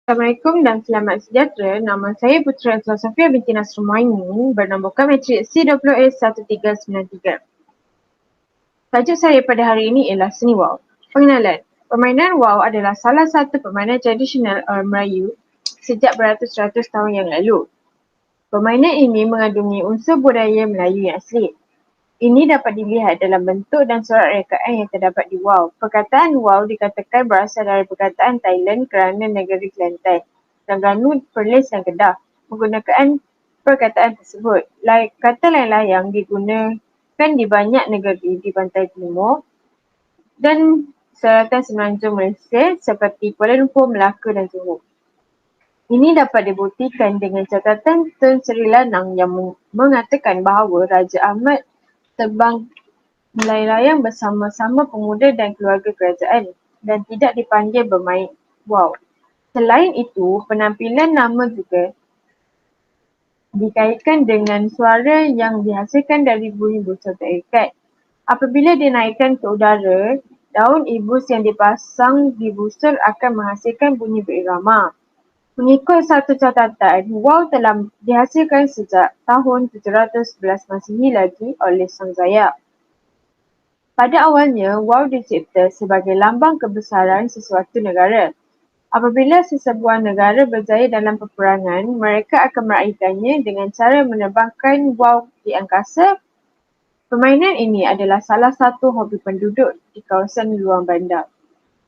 Assalamualaikum dan selamat sejahtera. Nama saya Putera Azwar Safia binti Nasrul Muaimin bernomborkan matrik C20A1393. Tajuk saya pada hari ini ialah seni WAW. Pengenalan. Permainan WAW adalah salah satu permainan tradisional orang Melayu sejak beratus-ratus tahun yang lalu. Permainan ini mengandungi unsur budaya Melayu yang asli. Ini dapat dilihat dalam bentuk dan surat rekaan yang terdapat di WAW. Perkataan WAW dikatakan berasal dari perkataan Thailand kerana negeri Kelantan, Terengganu, Perlis dan Kedah menggunakan perkataan tersebut. Kata layang-layang digunakan di banyak negeri di pantai timur dan selatan semenanjung Malaysia seperti Kuala Lumpur, Melaka dan Johor. Ini dapat dibuktikan dengan catatan Tun Sri Lanang yang mengatakan bahawa Raja Ahmad terbang melayang-layang bersama-sama pemuda dan keluarga kerajaan dan tidak dipanggil bermain WAW. Selain itu, penampilan nama juga dikaitkan dengan suara yang dihasilkan dari bunyi busur terikat. Apabila dinaikkan ke udara, daun ibus yang dipasang di busur akan menghasilkan bunyi berirama. Mengikut satu catatan, WAW telah dihasilkan sejak tahun 711 Masihi lagi oleh Sang Zaya. Pada awalnya, WAW dicipta sebagai lambang kebesaran sesuatu negara. Apabila sesebuah negara berjaya dalam peperangan, mereka akan meraihkannya dengan cara menerbangkan WAW di angkasa. Permainan ini adalah salah satu hobi penduduk di kawasan luar bandar,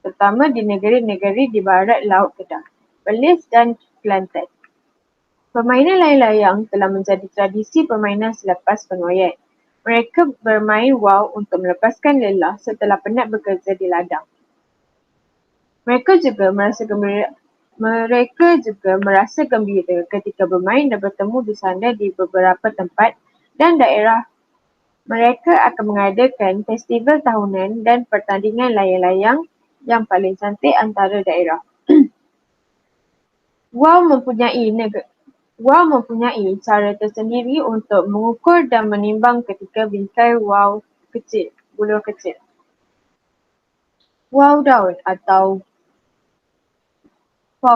terutama di negeri-negeri di barat Laut Kedah, Perlis dan Kelantan. Permainan layang-layang telah menjadi tradisi permainan selepas penuaian. Mereka bermain WAW untuk melepaskan lelah setelah penat bekerja di ladang. Mereka juga merasa gembira ketika bermain dan bertemu di sana di beberapa tempat dan daerah. Mereka akan mengadakan festival tahunan dan pertandingan layang-layang yang paling cantik antara daerah. WAW mempunyai cara tersendiri untuk mengukur dan menimbang ketika bingkai bulur kecil. WAW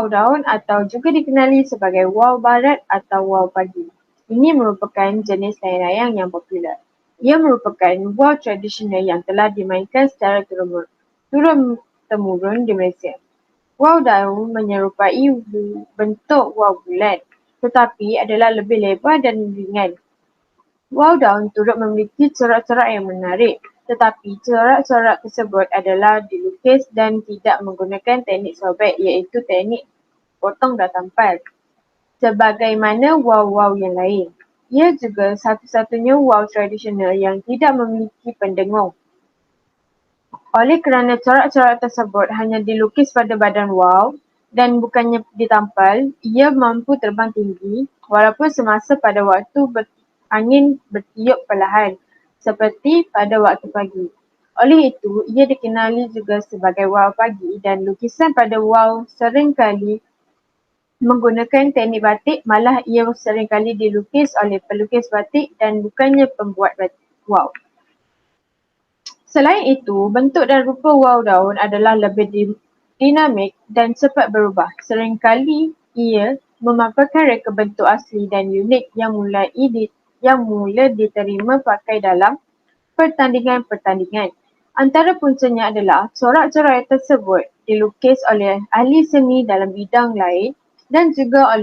daun atau juga dikenali sebagai WAW barat atau WAW pagi. Ini merupakan jenis layang-layang yang popular. Ia merupakan WAW tradisional yang telah dimainkan secara turun-temurun di Malaysia. WAW daun menyerupai bentuk WAW bulat, tetapi adalah lebih lebar dan ringan. WAW daun turut memiliki corak-corak yang menarik, tetapi corak-corak tersebut adalah dilukis dan tidak menggunakan teknik sobek iaitu teknik potong dan tampal. Sebagaimana WAW-WAW yang lain, ia juga satu-satunya WAW tradisional yang tidak memiliki pendengung. Oleh kerana corak-corak tersebut hanya dilukis pada badan WAW dan bukannya ditampal, ia mampu terbang tinggi walaupun semasa pada waktu angin bertiup perlahan seperti pada waktu pagi. Oleh itu, ia dikenali juga sebagai WAW pagi dan lukisan pada WAW seringkali menggunakan teknik batik, malah ia seringkali dilukis oleh pelukis batik dan bukannya pembuat WAW. Selain itu, bentuk dan rupa WAW daun adalah lebih dinamik dan cepat berubah. Seringkali ia memanfaatkan reka bentuk asli dan unik yang mula diterima pakai dalam pertandingan-pertandingan. Antara puncanya adalah corak-corak tersebut dilukis oleh ahli seni dalam bidang lain dan juga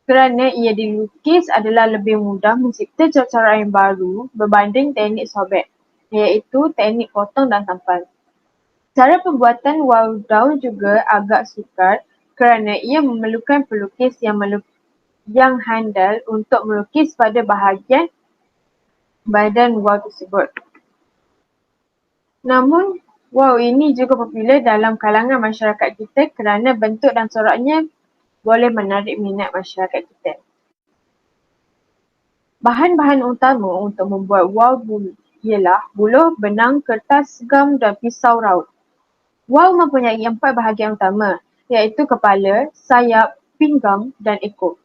kerana ia dilukis adalah lebih mudah mencipta corak-corak yang baru berbanding teknik sobek, iaitu teknik potong dan tampal. Cara pembuatan WAW daun juga agak sukar kerana ia memerlukan pelukis yang handal untuk melukis pada bahagian badan WAW tersebut. Namun, WAW ini juga popular dalam kalangan masyarakat kita kerana bentuk dan coraknya boleh menarik minat masyarakat kita. Bahan-bahan utama untuk membuat WAW ialah buluh, benang, kertas, gam dan pisau raut. WAW mempunyai 4 bahagian utama, iaitu kepala, sayap, pinggang dan ekor.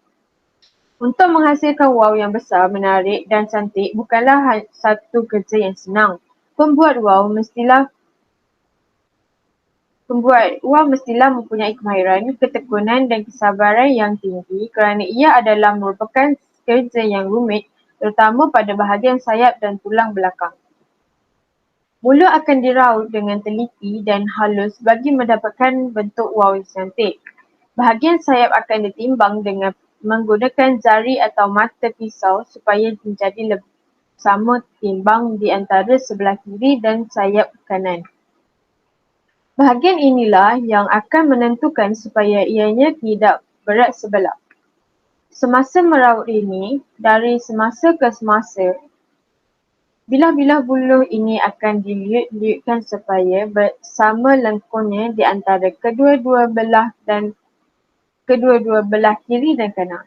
Untuk menghasilkan WAW yang besar, menarik dan cantik bukanlah satu kerja yang senang. Pembuat WAW mestilah Pembuat wang mestilah mempunyai kemahiran, ketekunan dan kesabaran yang tinggi kerana ia adalah merupakan kerja yang rumit terutama pada bahagian sayap dan tulang belakang. Bulu akan diraut dengan teliti dan halus bagi mendapatkan bentuk wang yang cantik. Bahagian sayap akan ditimbang dengan menggunakan jari atau mata pisau supaya menjadi sama timbang di antara sebelah kiri dan sayap kanan. Bahagian inilah yang akan menentukan supaya ianya tidak berat sebelah. Semasa meraut ini, dari semasa ke semasa, bilah-bilah buluh ini akan diliut-liutkan supaya bersama lengkunnya di antara kedua-dua belah dan kedua-dua belah kiri dan kanan.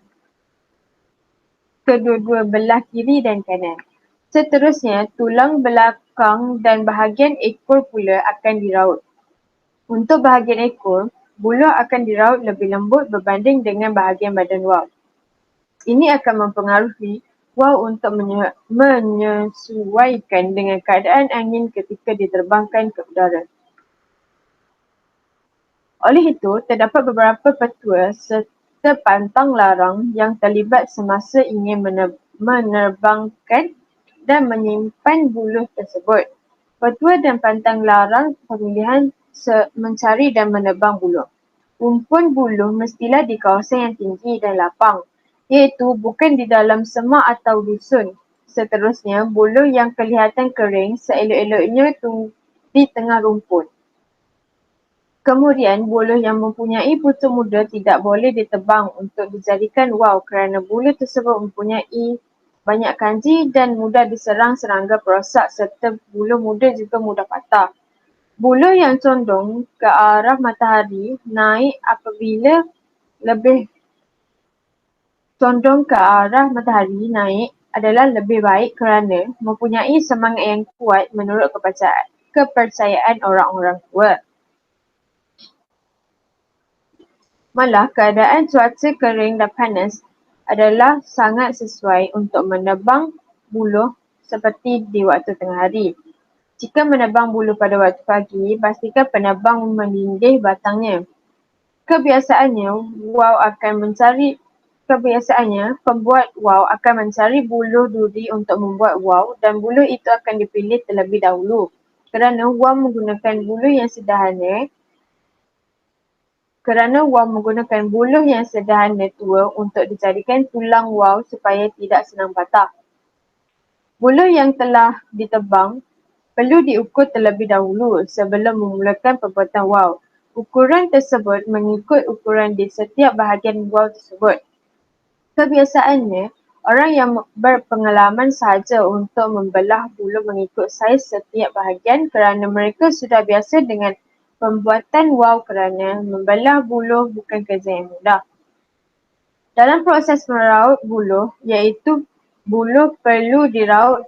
Seterusnya, tulang belakang dan bahagian ekor pula akan diraut. Untuk bahagian ekor, buluh akan diraut lebih lembut berbanding dengan bahagian badan wang. Ini akan mempengaruhi wang untuk menyesuaikan dengan keadaan angin ketika diterbangkan ke udara. Oleh itu, terdapat beberapa petua serta pantang larang yang terlibat semasa ingin menerbangkan dan menyimpan buluh tersebut. Petua dan pantang larang pemilihan mencari dan menebang buluh. Umpun buluh mestilah di kawasan yang tinggi dan lapang, iaitu bukan di dalam semak atau dusun. Seterusnya, buluh yang kelihatan kering seelok-eloknya di tengah rumput. Kemudian, buluh yang mempunyai pucuk muda tidak boleh ditebang untuk dijadikan wang kerana buluh tersebut mempunyai banyak kanji dan mudah diserang serangga perosak serta buluh muda juga mudah patah. Buluh yang condong ke arah matahari naik apabila lebih condong ke arah matahari naik adalah lebih baik kerana mempunyai semangat yang kuat menurut kepercayaan orang-orang tua. Malah keadaan cuaca kering dan panas adalah sangat sesuai untuk menebang buluh seperti di waktu tengah hari. Jika menebang buluh pada waktu pagi, pastikan penebang menindih batangnya. Kebiasaannya, pembuat wang akan mencari buluh duri untuk membuat wang dan buluh itu akan dipilih terlebih dahulu. Kerana wang menggunakan buluh yang sederhana tua untuk dijadikan tulang wang supaya tidak senang patah. Buluh yang telah ditebang perlu diukur terlebih dahulu sebelum memulakan pembuatan wang. Ukuran tersebut mengikut ukuran di setiap bahagian wang tersebut. Kebiasaannya, orang yang berpengalaman sahaja untuk membelah buluh mengikut saiz setiap bahagian kerana mereka sudah biasa dengan pembuatan wang kerana membelah buluh bukan kerja yang mudah. Dalam proses meraut buluh, iaitu buluh perlu diraut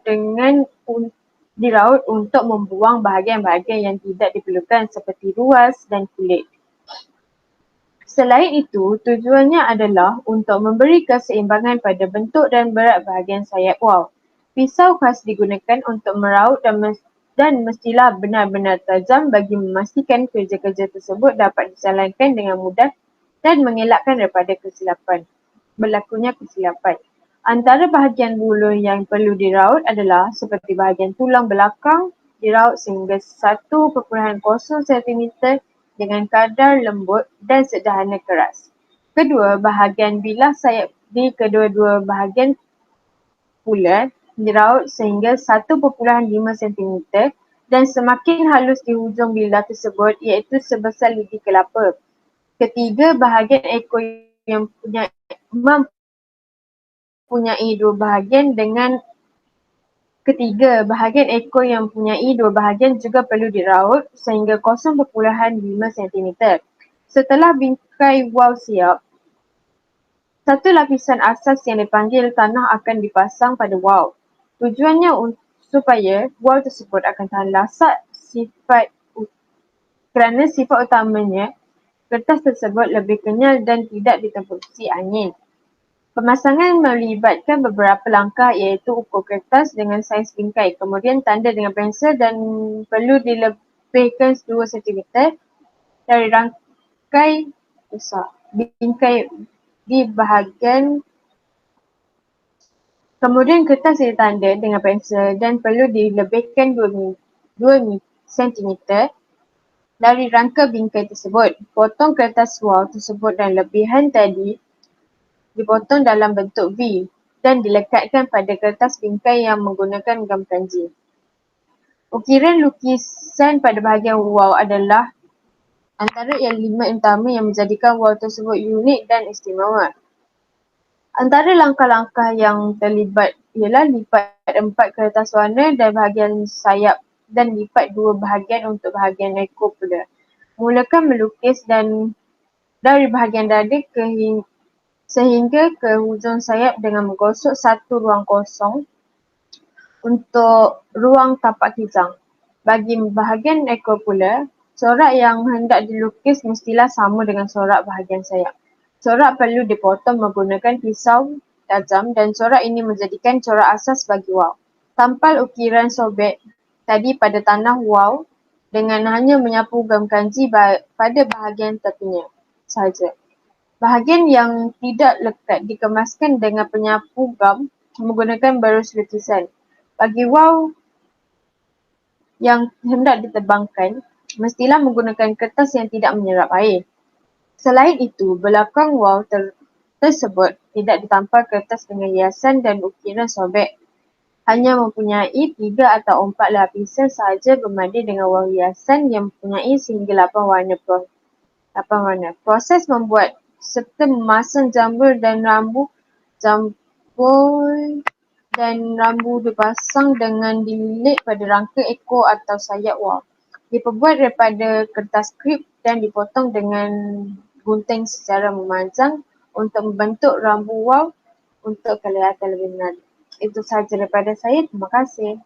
untuk membuang bahagian-bahagian yang tidak diperlukan seperti ruas dan kulit. Selain itu, tujuannya adalah untuk memberi keseimbangan pada bentuk dan berat bahagian sayap wang. Pisau khas digunakan untuk meraut dan mestilah benar-benar tajam bagi memastikan kerja-kerja tersebut dapat dijalankan dengan mudah dan mengelakkan daripada berlakunya kesilapan. Antara bahagian buluh yang perlu diraut adalah seperti bahagian tulang belakang diraut sehingga 1.0 cm dengan kadar lembut dan sederhana keras. Kedua, bahagian bilah sayap di kedua-dua bahagian pula diraut sehingga 1.5 cm dan semakin halus di hujung bilah tersebut iaitu sebesar lidi kelapa. Ketiga, bahagian ekor yang mempunyai dua bahagian juga perlu diraut sehingga 0.5 cm. Setelah bingkai wang siap, satu lapisan asas yang dipanggil tanah akan dipasang pada wang. Tujuannya supaya wang tersebut akan tahan lasak kerana sifat utamanya kertas tersebut lebih kenyal dan tidak ditembusi angin. Pemasangan melibatkan beberapa langkah iaitu ukur kertas dengan saiz bingkai, kemudian tanda dengan pensel dan perlu dilebihkan 2 cm dari rangkai bingkai di bahagian. Kemudian kertas ditanda dengan pensel dan perlu dilebihkan 2 cm dari rangka bingkai tersebut. Potong kertas wall tersebut dan lebihan tadi dipotong dalam bentuk V dan dilekatkan pada kertas bingkai yang menggunakan gam kanji. Ukiran lukisan pada bahagian wall adalah antara elemen utama yang menjadikan wall tersebut unik dan istimewa. Antara langkah-langkah yang terlibat ialah lipat 4 kertas warna dan bahagian sayap dan lipat 2 bahagian untuk bahagian ekor pula. Mulakan melukis dan dari bahagian dada sehingga ke hujung sayap dengan menggosok satu ruang kosong untuk ruang tapak kijang. Bagi bahagian ekor pula, corak yang hendak dilukis mestilah sama dengan corak bahagian sayap. Corak perlu dipotong menggunakan pisau tajam dan corak ini menjadikan corak asas bagi wau. Tampal ukiran sobek tadi pada tanah wau dengan hanya menyapu gam kanji pada bahagian tepinya sahaja. Bahagian yang tidak lekat dikemaskan dengan penyapu gam menggunakan berus lukisan. Bagi wau yang hendak diterbangkan, mestilah menggunakan kertas yang tidak menyerap air. Selain itu, belakang wall tersebut tidak ditampal kertas dengan hiasan dan ukiran sobek. Hanya mempunyai 3 atau 4 lapisan sahaja bermanda dengan wall hiasan yang mempunyai sehingga 8 warna. Proses membuat serta memasang jambul dan rambu dipasang dengan dililit pada rangka ekor atau sayap wall. Diperbuat daripada kertas krip dan dipotong dengan gunting secara memanjang untuk membentuk rambu wau untuk kelihatan lebih menarik. Itu sahaja daripada saya. Terima kasih.